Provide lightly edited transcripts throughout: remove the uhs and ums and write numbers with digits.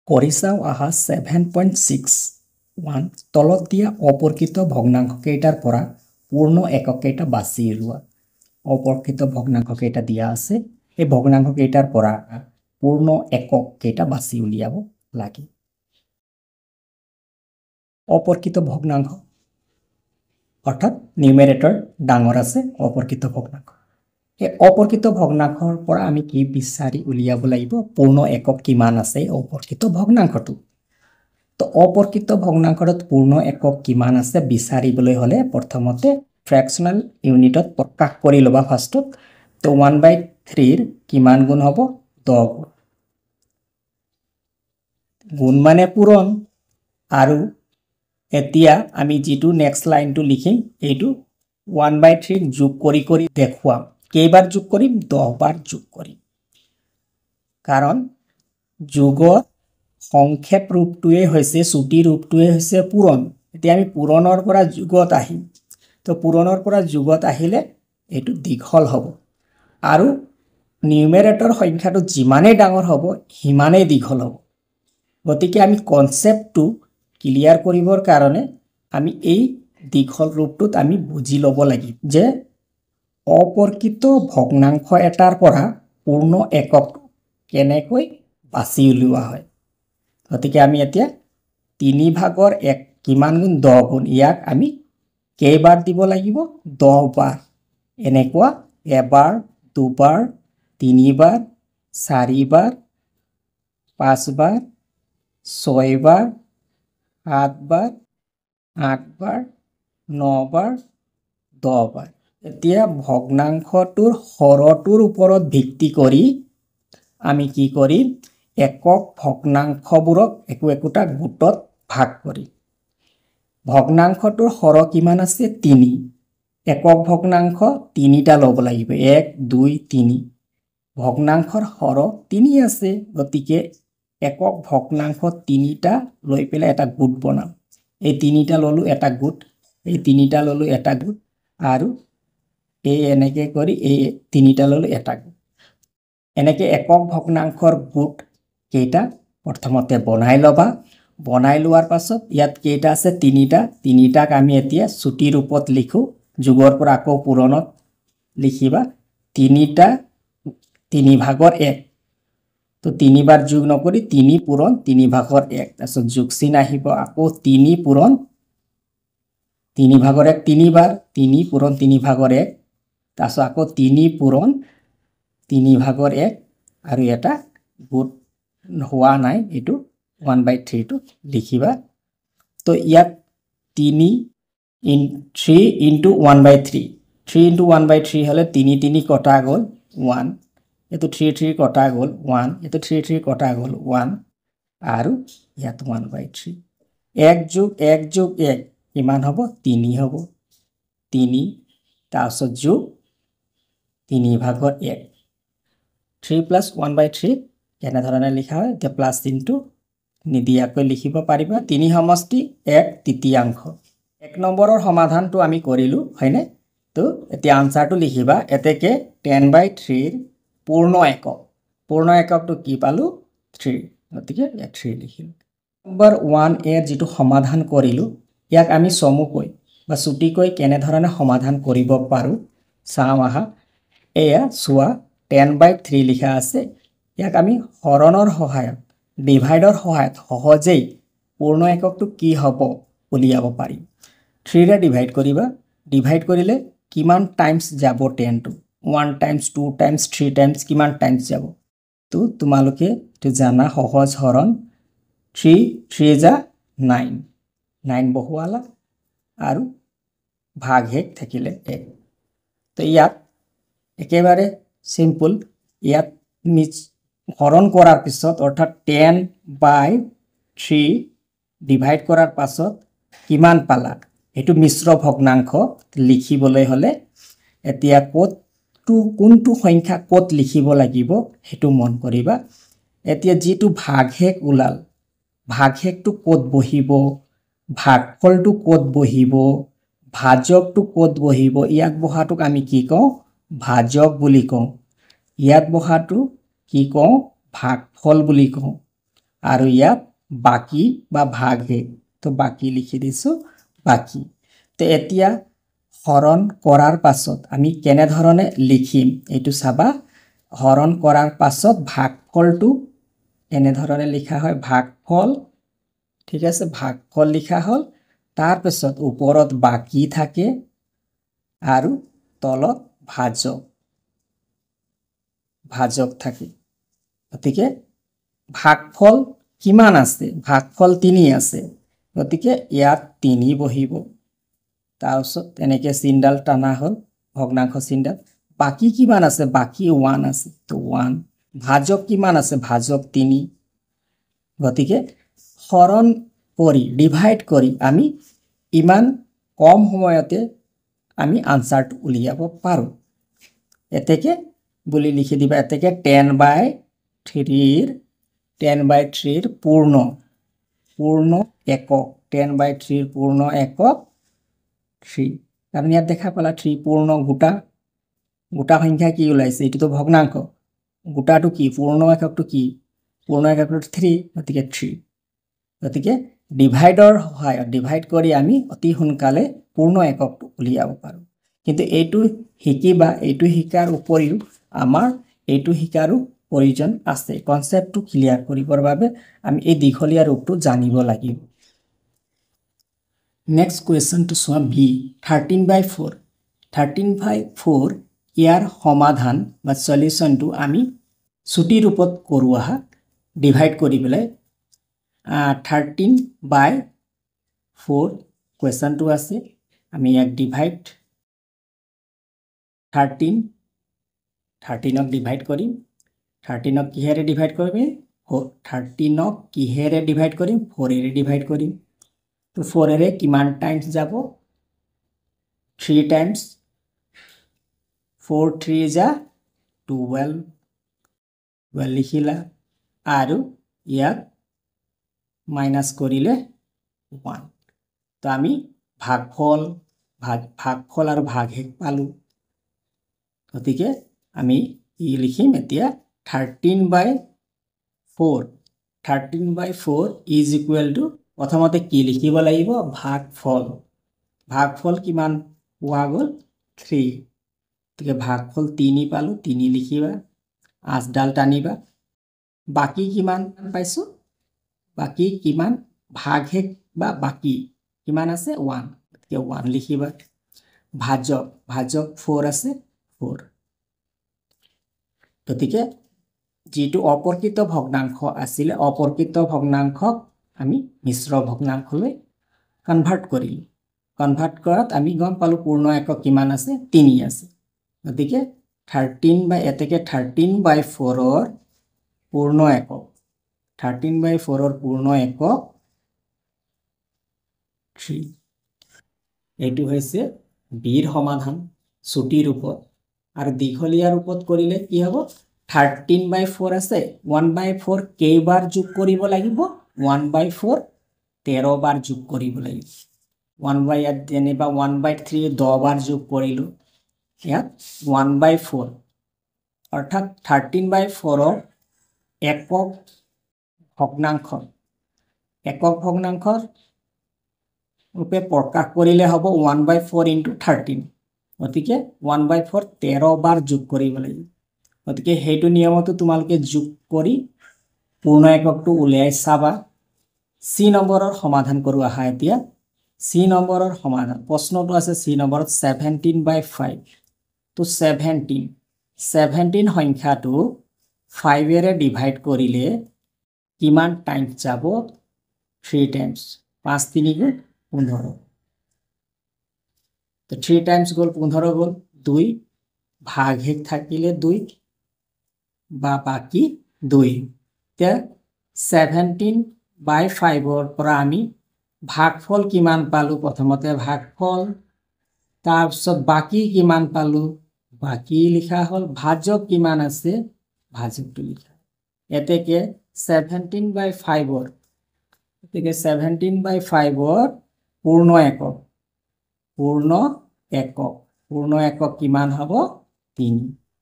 কৰি চাওঁ আহা 7.61 তলত দিয়া অপৰকিত ভগ্নাংশ কেইটাৰ পৰা পূৰ্ণ একক কেইটা বাছি উলিওৱা। অপৰকিত ভগ্নাংশ কেইটা দিয়া আছে, এই ভগ্নাংশ কেইটাৰ পৰা পূৰ্ণ একক কেইটা বাছি উলিয়াব লাগে। অপৰকিত ভগ্নাংশ অৰ্থাৎ নিউমেৰেটৰ ডাঙৰ আছে অপৰকিত ভগ্নাংশ। এই অপৰকিত ভগ্নাংশৰ পৰা আমি কি বিচাৰি উলিয়াব লাগিব? পূৰ্ণ একক কিমান আছে অপৰকিত ভগ্নাংশটো। তো অপৰকিত ভগ্নাংশত পূৰ্ণ একক কিমান আছে বিচাৰিবলৈ হ'লে প্ৰথমতে ফ্ৰেকচনেল ইউনিটত প্ৰকাশ কৰি ল'বা ফাৰ্ষ্টত। তো 1/3 কিমান গুণ হ'ব? 10 গুণ। গুণ মানে পূৰণ। আৰু এতিয়া আমি যেটো নেক্সট লাইনটো লিখিম এইটো 1/3 যোগ কৰি কৰি দেখুৱাম। কেইবাৰ যোগ কৰিম? 10 বাৰ যোগ কৰিম। কাৰণ যোগৰ সংক্ষেপ ৰূপটোৱে হৈছে চুটি ৰূপটোৱে হৈছে পূৰণ। এতিয়া আমি পূৰণৰ পৰা যোগত আহিম। তো পূৰণৰ পৰা যোগত আহিলে এইটো দীঘল হ'ব। আৰু নিউমেৰেটৰ সংখ্যাটো যিমানেই ডাঙৰ হ'ব সিমানেই দীঘল হ'ব। গতিকে আমি কনসেপ্টটো ক্লিয়াৰ কৰিবৰ কাৰণে আমি এই দীঘল ৰূপটোত আমি বুজি ল'ব লাগিব যে অপৰকিত ভগ্নাংশ এটাৰ পৰা পূৰ্ণ একক কেনেকৈ বাছি উলিওৱা হয়। গতিকে আমি এতিয়া 3/1 কিমান গুণ? 10 গুণ। ইয়াক আমি কেইবাৰ দিব লাগিব? 10 বাৰ। এনেকুৱা এবাৰ, দুবাৰ, 3 বাৰ, 4 বাৰ, 5 বাৰ, 6 বাৰ, 7 বাৰ, 8 বাৰ, 9 বাৰ, 10 বাৰ। এতিয়া ভগ্নাংশটোৰ হৰটোৰ ওপৰত ভিত্তি কৰি আমি কি কৰিম? একক ভগ্নাংশবোৰক একোটা গোটত ভাগ কৰিম। ভগ্নাংশটোৰ হৰ কিমান আছে? 3। একক ভগ্নাংশ 3টা ল'ব লাগিব। 1, 2, 3। ভগ্নাংশৰ হৰ 3 আছে। গতিকে একক ভগ্নাংশ 3টা লৈ পেলাই এটা গোট বনাম। এই 3টা ললো এটা গোট, এই 3টা ললো এটা গোট, আৰু এই এনেকে কৰি এই 3টা ললো এটা গোট। এনেকে একক ভগ্নাংশৰ গোট কেইটা প্ৰথমতে বনাই ল'বা। বনাই লোৱাৰ পাছত ইয়াত কেইটা আছে? 3টা। 3টাক আমি এতিয়া চুটি ৰূপত লিখো। যোগৰ পৰা আকৌ পূৰণত লিখিবা। 3টা 3/1। তো 3 বাৰ যোগ নকৰি 3 পূৰণ 3/1। তাৰপিছত যোগ চিন আহিব। আকৌ 3 পূৰণ 3/1 3 বাৰ, 3 পূৰণ 3/1। তাৰপিছত আকৌ 3 পূৰণ 3/1 আৰু এটা গোট হোৱা নাই, এইটো 1/3 টো লিখিবা। তো ইয়াত 3 into 1/3। 3 into 1/3 হলে 3 3 কটা গ'ল 1। এইটো 3 3 কটা গ'ল 1। এইটো 3 3 কটা গ'ল 1। আৰু ইয়াত 1/3। 1 যোগ 1 যোগ 1 কিমান হ'ব? 3 হ'ব। 3 তাৰপিছত যোগ 3/1। 3 plus 1/3 কেনেধৰণে লিখা হয়? এতিয়া প্লাছ চিনটো নিদিয়াকৈ লিখিব পাৰিবা। 3 সমষ্টি 1/3। 1 নম্বৰৰ সমাধানটো আমি কৰিলো, হয়নে? তো এতিয়া আনসাৰটো লিখিবা। এতেকে 10/3 পূৰ্ণ একক। পূৰ্ণ এককটো কি পালো? 3। গতিকে 3 লিখিলো। নম্বৰ 1 এৰ যেটো সমাধান কৰিলো, ইয়াক আমি চমুকৈ বা চুটিকৈ কেনেধৰণে সমাধান কৰিব পাৰো চাওঁ আহা। এয়া চোৱা 10/3 লিখা আছে। ইয়াক আমি হৰণৰ সহায়ত, ডিভাইডৰ সহায়ত সহজেই পূৰ্ণ এককটো কি হ'ব উলিয়াব পাৰিম। 3 ৰে ডিভাইড কৰিবা। ডিভাইড কৰিলে কিমান টাইমছ যাব 10 টো? 1 টাইমছ, 2 টাইমছ, 3 টাইমছ, কিমান টাইমছ যাব? তো তোমালোকে এইটো জানা সহজ হৰণ। 3 3 যা 9। 9 বহুৱালা আৰু ভাগশেষ থাকিলে 1। তো ইয়াত একেবাৰে সিম্পল। ইয়াত হৰণ কৰাৰ পিছত অৰ্থাৎ 10/3 ডিভাইড কৰাৰ পাছত কিমান পালা? এইটো মিশ্ৰ ভগ্নাংশ লিখিবলৈ হলে এতিয়া কোনটো সংখ্যা ক'ত লিখিব লাগিব সেইটো মন কৰিবা। এতিয়া যেটো ভাগশেষ ওলাল, ভাগশেষটো ক'ত বহিব? ভাগফলটো ক'ত বহিব? ভাজকটো ক'ত বহিব? ইয়াক বহাটোক আমি কি কওঁ? ভাজক বুলি কওঁ। ইয়াত বহাটো কি কওঁ? ভাগফল বুলি কওঁ। আৰু ইয়াত বাকি বা ভাগশেষ তো বাকি লিখি দিছো বাকি তে এতিয়া হৰণ কৰাৰ পাছত আমি কেনে ধৰণে লিখিম এইটো চাবা হৰণ কৰাৰ পাছত ভাগফলটো এনে ধৰণে লিখা হয় ভাগফল ঠিক আছে ভাগফল লিখা হল তাৰ পাছত ওপৰত বাকি থাকে আৰু তলত ভাজক থাকে গতিকে ভাগফল কিমান আছে ভাগফল 3 আছে গতিকে ইয়াত 3 বহিব তাৰপিছত এনেকে চিনডাল টানা হল ভগ্নাংশ চিনডাল বাকি কিমান আছে বাকি 1 আছে তো 1 ভাজক কিমান আছে ভাজক 3 গতিকে হৰণ কৰি ডিভাইড কৰি আমি ইমান কম সময়তে আমি আনসাৰটো উলিয়াব পাৰো এতেকে বুলি লিখি দিবা এতেকে 10/3 ৰ পূৰ্ণ একক 10/3 ৰ পূৰ্ণ একক 3 কাৰণ ইয়াত দেখা পালা 3 পূৰ্ণ গোটা সংখ্যা কি ওলাইছে এটো ভগ্নাংশ গোটাটো কি পূৰ্ণ এককটো কি পূৰ্ণ এককটো 3 গতিকে 3 গতিকে ডিভাইডৰ সহায়ত ডিভাইড কৰি আমি অতি সোনকালে পূৰ্ণ এককটো উলিয়াব পাৰো কিন্তু এইটো শিকিবা এইটো শিকাৰ উপৰিও আমাৰ এইটো শিকাৰো প্ৰয়োজন আছে কনসেপ্টটো ক্লিয়াৰ কৰিবৰ বাবে আমি এই দীঘলীয়া ৰূপটো জানিব লাগিব নেক্সট কোৱেশ্চনটো সোৱা বি 13/4 ইয়াৰ সমাধান বা সলিউশনটো আমি ছুটি ৰূপত কৰো আহা ডিভাইড কৰি পেলাই 13/4 কোৱেশ্চনটো আছে আমি এক ডিভাইড 13ক ডিভাইড কৰিম 13ক কিহেৰে ডিভাইড কৰিম 13ক কিহেৰে ডিভাইড কৰিম 4 এৰে ডিভাইড কৰিম তো 4 এৰে কিমান টাইমছ যাব 3 টাইমছ 4 3 যা 12 লিখিলা আৰু ইয়াত মাইনাস কৰিলে 1 তো আমি ভাগফল আৰু ভাগশেষ পালো গতিকে আমি ই লিখিম এতিয়া 13/4 ইজ ইকুৱেল টু প্ৰথমতে কি লিখিব লাগিব ভাগফল কিমান পোৱা গল 3 গতিকে ভাগফল 3 পালো 3 লিখিবা 8 ডাল টানিবা বাকি কিমান পাইছো বাকি কিমান ভাগশেষ বা বাকি কিমান আছে 1 গতিকে 1 লিখিবা ভাজক 4 আছে 4 গতিকে যেটো অপৰকৃত ভগ্নাংশ আছিল অপৰকৃত ভগ্নাংশক আমি মিশ্ৰ ভগ্নাংশলৈ কনভাৰ্ট কৰিলো কনভাৰ্ট কৰাত আমি গম পালো পূৰ্ণ একক কিমান আছে 3 আছে গতিকে 13/4 ৰ পূৰ্ণ একক 13/4 ৰ পূৰ্ণ একক 3 এইটো হৈছে বিৰ সমাধান ছুটি ৰূপত আৰু দীঘলীয়া ৰূপত কৰিলে কি হ'ব 13/4 আছে 1/4 কেইবাৰ যোগ কৰিব লাগিব 1/4 13 বাৰ যোগ কৰিব লাগিব 1/8 যেনিবা 1/3 10 বাৰ যোগ কৰিলো ইয়াত 1/4 অৰ্থাৎ 13/4 ৰ একক ভগ্নাংশৰ ৰূপে প্ৰকাশ কৰিলে হ'ব 1/4 * 13 গতিকে 1/4 13 বাৰ যোগ কৰিব লাগিব গতিকে হেতু নিয়মটো তোমালকে যোগ কৰি পূৰ্ণ এককটো উলিয়াই চাবা সি নম্বৰৰ সমাধান কৰো আহা এতিয়া সি নম্বৰৰ সমাধান প্ৰশ্নটো আছে সি নম্বৰত 17/5 তো 17 সংখ্যাটো 5 এৰে ডিভাইড কৰিলে কিমান টাইমছ যাব 3 টাইমছ 5 3 গুণ 15 তো 3 টাইমছ গল 15 গল 2 ভাগশেষ থাকিলে 2 বা বাকি 2 তে 17/5 ৰ পৰা আমি ভাগফল কিমান পালো প্ৰথমতে ভাগফল তাৰ পিছত বাকি কিমান পালো বাকি লিখা হল ভাজক কিমান আছে ভাজকটো লিখা এতেকে 17/5 ৰ এতেকে 17/5 ৰ পূৰ্ণ একক কিমান হ'ব 3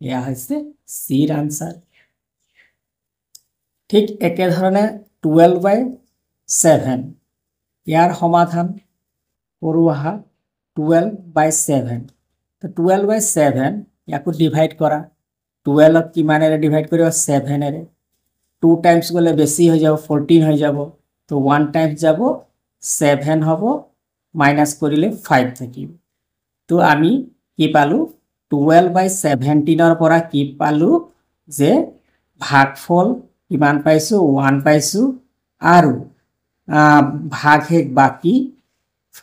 এয়া হৈছে সিৰ আনসাৰ ঠিক একে ধৰণে 12/7 ইয়াৰ সমাধান কৰো আহা 12/7 তো 12/7 ইয়াকো ডিভাইড কৰা 12 কিমানেৰে ডিভাইড কৰিব 7 এৰে 2 টাইমস গলে বেছি হৈ যাব 14 হৈ যাব তো 1 টাইমস যাব 7 হ'ব মাইনাস কৰিলে 5 থাকিব তো আমি কি পালো 12/17 পৰা কি পালো যে ভাগফল কিমান পাইছো 1 পাইছো আৰু ভাগহেক বাকি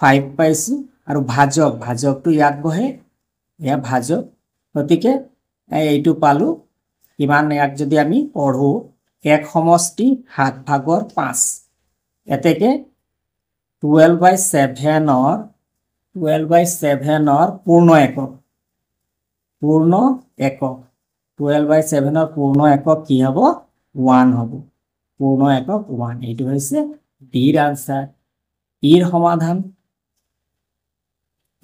5 পাইছো আৰু ভাজকটো ইয়াত বহে ইয়া ভাজক গতিকে এইটো পালো কিমান ইয়াক যদি আমি পঢ়ো এক সমষ্টি 7 ভাগৰ 5 এতেকে 12/7 ৰ পূৰ্ণ একক 12/7 ৰ পূৰ্ণ একক কি হ'ব 1 হ'ব পূৰ্ণ একক 1 এইটো হৈছে ডিৰ আনসাৰ ইৰ সমাধান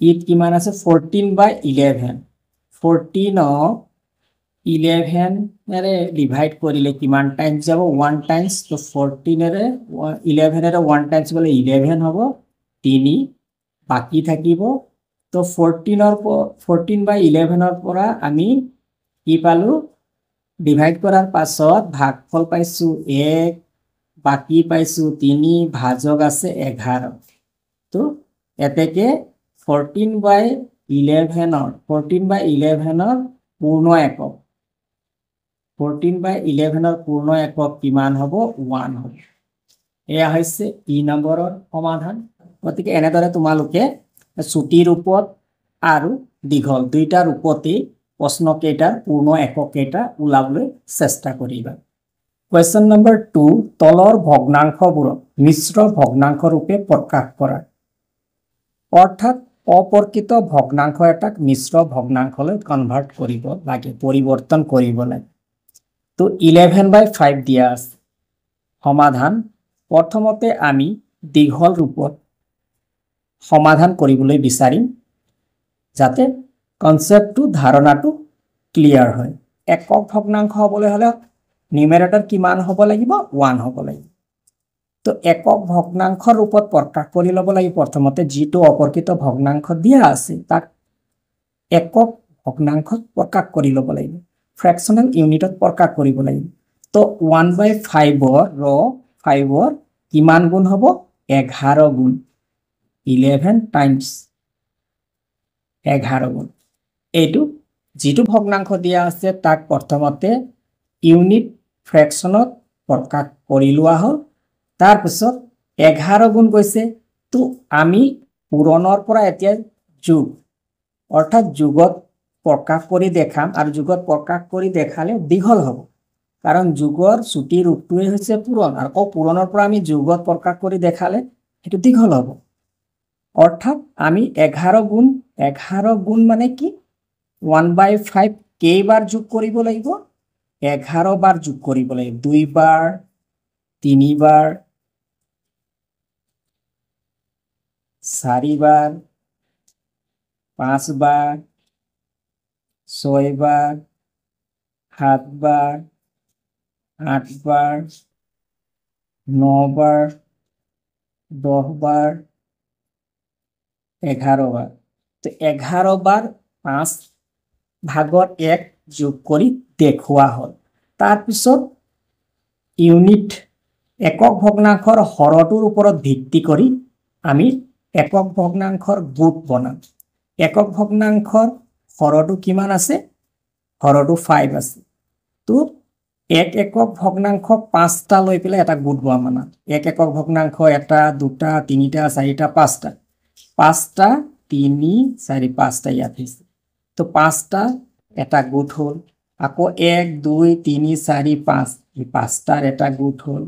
ইত কিমান আছে 14/11 14 11 এৰে ডিভাইড কৰিলে কিমান টাইমস যাব 1 টাইমস তো 14 এৰে 11 এৰে 1 টাইমস গলে 11 হ'ব 3 বাকি থাকিব তো 14/11 ৰ পৰা আমি কি পালো ডিভাইড কৰাৰ পাছত ভাগফল পাইছো 1 বাকি পাইছো 3 ভাজক আছে 11 তো এতেকে 14/11 ৰ পূৰ্ণ একক 14/11 ৰ পূৰ্ণ একক কিমান হ'ব 1 হ'ব এয়া হৈছে ই নম্বৰৰ সমাধান গতিকে এনেদৰে তোমালোকে ছুটি ৰূপত আৰু দীঘল দুইটা ৰূপতে প্ৰশ্ন কেইটাৰ পূৰ্ণ একক কেইটা উলাবলৈ চেষ্টা কৰিবা কোৱেশ্চন নম্বৰ 2 তলৰ ভগ্নাংশবোৰক মিশ্ৰ ভগ্নাংশ ৰূপে প্ৰকাশ কৰা অৰ্থাৎ অপৰকিত ভগ্নাংশ এটাক মিশ্ৰ ভগ্নাংশলৈ কনভাৰ্ট কৰিব লাগে পৰিৱৰ্তন কৰিব লাগে তো 11/5 দিয়া আছে সমাধান প্ৰথমতে আমি দীঘল ৰূপত সমাধান কৰিবলৈ বিচাৰিম যাতে কনসেপ্টটো ধাৰণাটো ক্লিয়াৰ হয় একক ভগ্নাংশ হ'বলৈ হলে নিউমেৰেটৰ কিমান হ'ব লাগিব 1 হ'ব লাগিব তো একক ভগ্নাংশৰ ৰূপত প্ৰকাশ কৰি ল'ব লাগিব প্ৰথমতে যেটো অপৰকিত ভগ্নাংশ দিয়া আছে তাক একক ভগ্নাংশত প্ৰকাশ কৰি ল'ব লাগিব ফ্ৰেকশনাল ইউনিটত প্ৰকাশ কৰিব লাগিব তো 1/5 ৰ কিমান গুণ হ'ব 11 গুণ 11 টাইমস 11 গুণ এইটো যেটো ভগ্নাংশ দিয়া আছে তাক প্ৰথমতে ইউনিট ফ্ৰেকশনত প্ৰকাশ কৰি লোৱা হ'ল তাৰ পিছত 11 গুণ কৈছে তো আমি পূৰণৰ পৰা এতিয়া যোগ অৰ্থাৎ যোগত প্ৰকাশ কৰি দেখাম আৰু যোগত প্ৰকাশ কৰি দেখালে দীঘল হ'ব কাৰণ যোগৰ ছুটি ৰূপটোৱে হৈছে পূৰণ আৰু পূৰণৰ পৰা আমি যোগত প্ৰকাশ কৰি দেখালে এটো দীঘল হ'ব অৰ্থাৎ আমি 11 গুণ মানে কি 1/5 কেইবাৰ যোগ কৰিব লাগিব 11 বাৰ যোগ কৰিব লাগিব 2 বাৰ 3 বাৰ 4 বাৰ 5 বাৰ 6 বাৰ 7 বাৰ 8 বাৰ 9 বাৰ 10 বাৰ 11 বাৰ তো 11 বাৰ 5 ভাগৰ 1 যোগ কৰি দেখুৱা হ'ল তাৰ পিছত ইউনিট একক ভগ্নাংশৰ হৰটোৰ ওপৰত ভিত্তি কৰি আমি একক ভগ্নাংশৰ গুণ বনাম একক ভগ্নাংশৰ হৰটো কিমান আছে হৰটো 5 আছে তো এক একক ভগ্নাংশ 5টা লৈ পেলাই এটা গুণ বনাম মানে এক একক ভগ্নাংশ এটা দুটা তিনিটা চাৰিটা পাঁচটা 5টা 3 4 5টা ইয়াত আছে তো 5টা এটা গুণ হ'ল আকৌ 1 2 3 4 5 এই 5টাৰ এটা গুণ হ'ল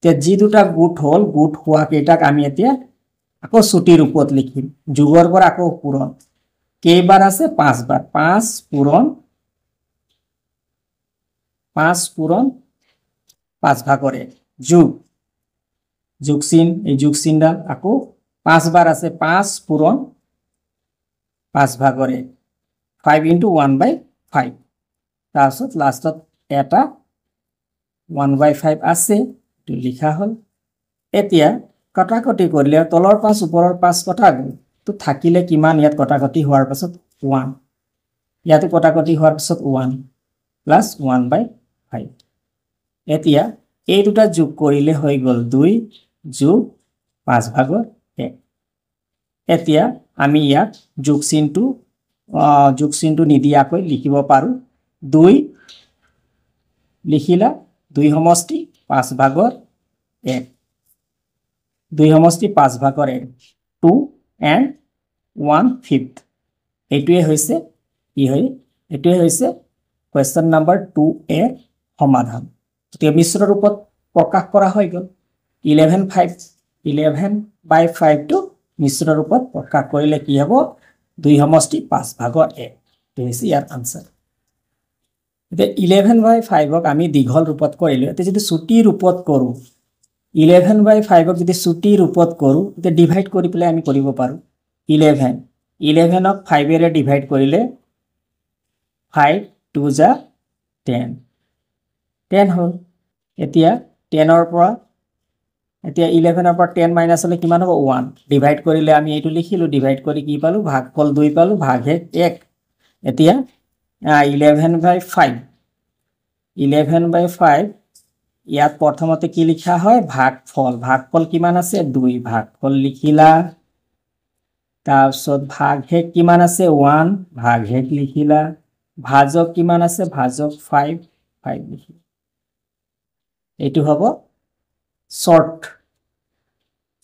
তে যি দুটা গুণ হ'ল গুণ হোৱা কেইটাক আমি এতিয়া আকৌ ছুটি ৰূপত লিখিম যোগৰ পৰা আকৌ পূৰণ কেইবাৰ আছে 5 বাৰ 5 পূৰণ 5 ভাগৰ 1 যোগ চিন এই যোগ চিনডাল আকৌ 5 বাৰ আছে 5 পূৰণ 5 ভাগৰ 1 5 into 1/5 তাৰপিছত লাষ্টত এটা 1/5 আছে এইটো লিখা হ'ল এতিয়া কটাকটি কৰিলে তলৰ 5 ওপৰৰ 5 কটা গ'ল তো থাকিলে কিমান ইয়াত কটাকটি হোৱাৰ পাছত 1 ইয়াতো কটাকটি হোৱাৰ পাছত 1 প্লাস 1/5 এতিয়া এই দুটা যোগ কৰিলে হৈ গ'ল 2 যোগ 5/1 এতিয়া আমি ইয়াত যোগ চিনটো নিদিয়াকৈ লিখিব পাৰো 2 লিখিলা 2 সমষ্টি 5/1 2 সমষ্টি 5/1 2 and 1/5 এইটোৱে হৈছে কি হয় এইটোৱে হৈছে কোৱেশ্চন নম্বৰ 2 এৰ সমাধান তেতিয়া মিশ্ৰ ৰূপত প্ৰকাশ কৰা হৈ গ'ল 11/5 টো মিশ্ৰ ৰূপত প্ৰকাশ কৰিলে কি হ'ব 2 সমষ্টি 5/1 এইটো হৈছে ইয়াৰ আনসাৰ এতিয়া 11/5 ক আমি দীঘল ৰূপত কৰিলো এতিয়া যদি ছুটি ৰূপত কৰো 11/5 ক যদি ছুটি ৰূপত কৰো তে ডিভাইড কৰি পেলাই আমি কৰিব পাৰো 11 ক 5 এৰে ডিভাইড কৰিলে 5 2 যা 10 হ'ল এতিয়া 10 ৰ পৰা এতিয়া 11 ৰ পৰা 10 মাইনাস হলে কিমান হ'ব 1 ডিভাইড কৰিলে আমি এইটো লিখিলো ডিভাইড কৰি কি পালো ভাগফল 2 পালো ভাগহে 1 এতিয়া 11/5 ইয়াত প্ৰথমতে কি লিখা হয় ভাগফল কিমান আছে 2 ভাগফল লিখিলা তাৰপিছত ভাগহে কিমান আছে 1 ভাগহে লিখিলা ভাজক কিমান আছে ভাজক 5 লিখিলা এইটো হ'ব শর্ট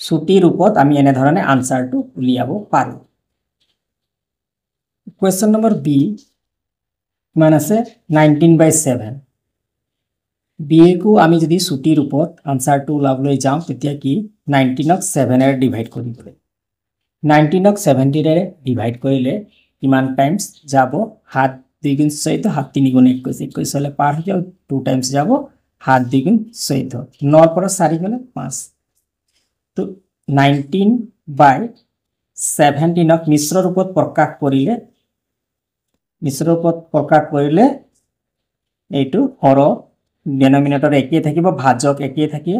ছুটি ৰূপত আমি এনে ধৰণে আনসাৰটো উলিয়াব পাৰো কোৱেশ্চন নম্বৰ বি কিমান আছে 19/7 বি কো আমি যদি ছুটি ৰূপত আনসাৰটো উলাবলৈ যাওঁ তেতিয়া কি 19 ক 7 এৰে ডিভাইড কৰিব লাগে 19 ক 70 এৰে ডিভাইড কৰিলে কিমান টাইমছ যাব 7 2 গুণ 14 7 3 গুণ 21 হলে পাৰ হৈ যাব 2 টাইমছ যাব 7 2 গুণ 14 9 পৰা 4 গলে 5 তো 19/17 ক মিশ্ৰ ৰূপত প্ৰকাশ কৰিলে এইটো হৰ ডিনোমিনেটৰ একে থাকিব ভাজক একে থাকে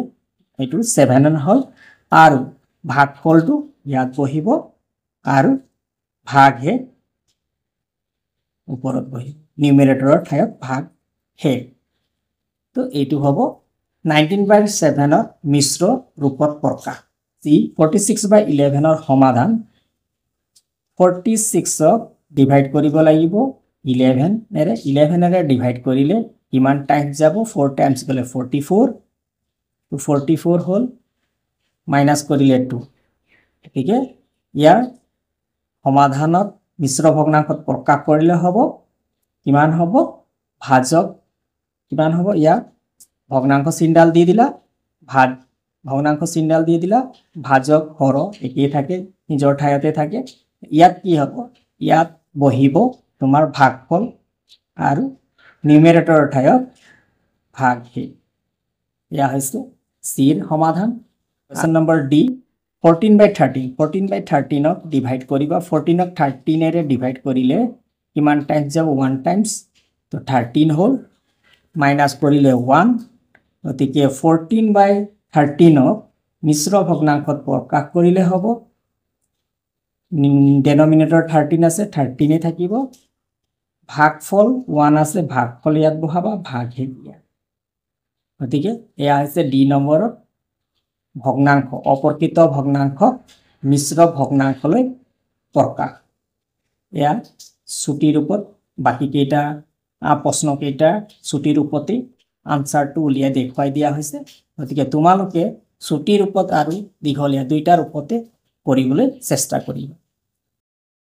এইটো 7 হল আৰু ভাগফলটো ইয়াত বহিব আৰু ভাগহে ওপৰত বহিব নিউমেৰেটৰৰ ঠাইত ভাগ হে তো এইটো হ'ব 19/7 ৰ মিশ্ৰ ৰূপত প্ৰকাশ যি 46/11 ৰ সমাধান 46 ক ডিভাইড কৰিব লাগিব 11 এৰে ডিভাইড কৰিলে কিমান টাইমছ যাব 4 টাইমছ গলে 44 তো 44 হল মাইনাস কৰিলে 2 ঠিক আছে ইয়াৰ সমাধানত মিশ্ৰ ভগ্নাংশত প্ৰকাশ কৰিলে হ'ব কিমান হ'ব ভাজক কিমান হ'ব ইয়াৰ ভগ্নাংশ চিহ্নডাল দি দিলা ভগ্নাংশ চিহ্নডাল দি দিলা ভাজক হৰ একেই থাকে নিজৰ ঠাইতে থাকে ইয়াত কি হ'ব ইয়াত বহিব তোমাৰ ভাগফল আৰু নিউমেৰেটৰৰ ঠাইত ভাগ হে ইয়া হৈছে সিৰ সমাধান কোৱেশ্চন নম্বৰ ডি 14/13 ক ডিভাইড কৰিবা 14 ক 13 এৰে ডিভাইড কৰিলে কিমান টাইমছ যাব 1 টাইমছ তো 13 হল মাইনাস কৰিলে 1 গতিকে 14/13 ক মিশ্ৰ ভগ্নাংশত প্ৰকাশ কৰিলে হ'ব ডিনোমিনেটৰ 13 আছে 13 এ থাকিব ভাগফল 1 আছে ভাগফল ইয়াত বহাবা ভাগ হে দিয়া গতিকে এয়া হৈছে ডি নম্বৰৰ ভগ্নাংশ অপৰকৃত ভগ্নাংশ মিশ্ৰ ভগ্নাংশলৈ প্ৰকাশ এয়া ছুটি ৰূপত বাকি কেইটা প্ৰশ্ন কেইটা ছুটি ৰূপতে আনসাৰটো উলিয়াই দেখুৱাই দিয়া হৈছে গতিকে তোমালোকে ছুটি ৰূপত আৰু দীঘলীয়া দুইটা ৰূপতে কৰিবলৈ চেষ্টা কৰিবা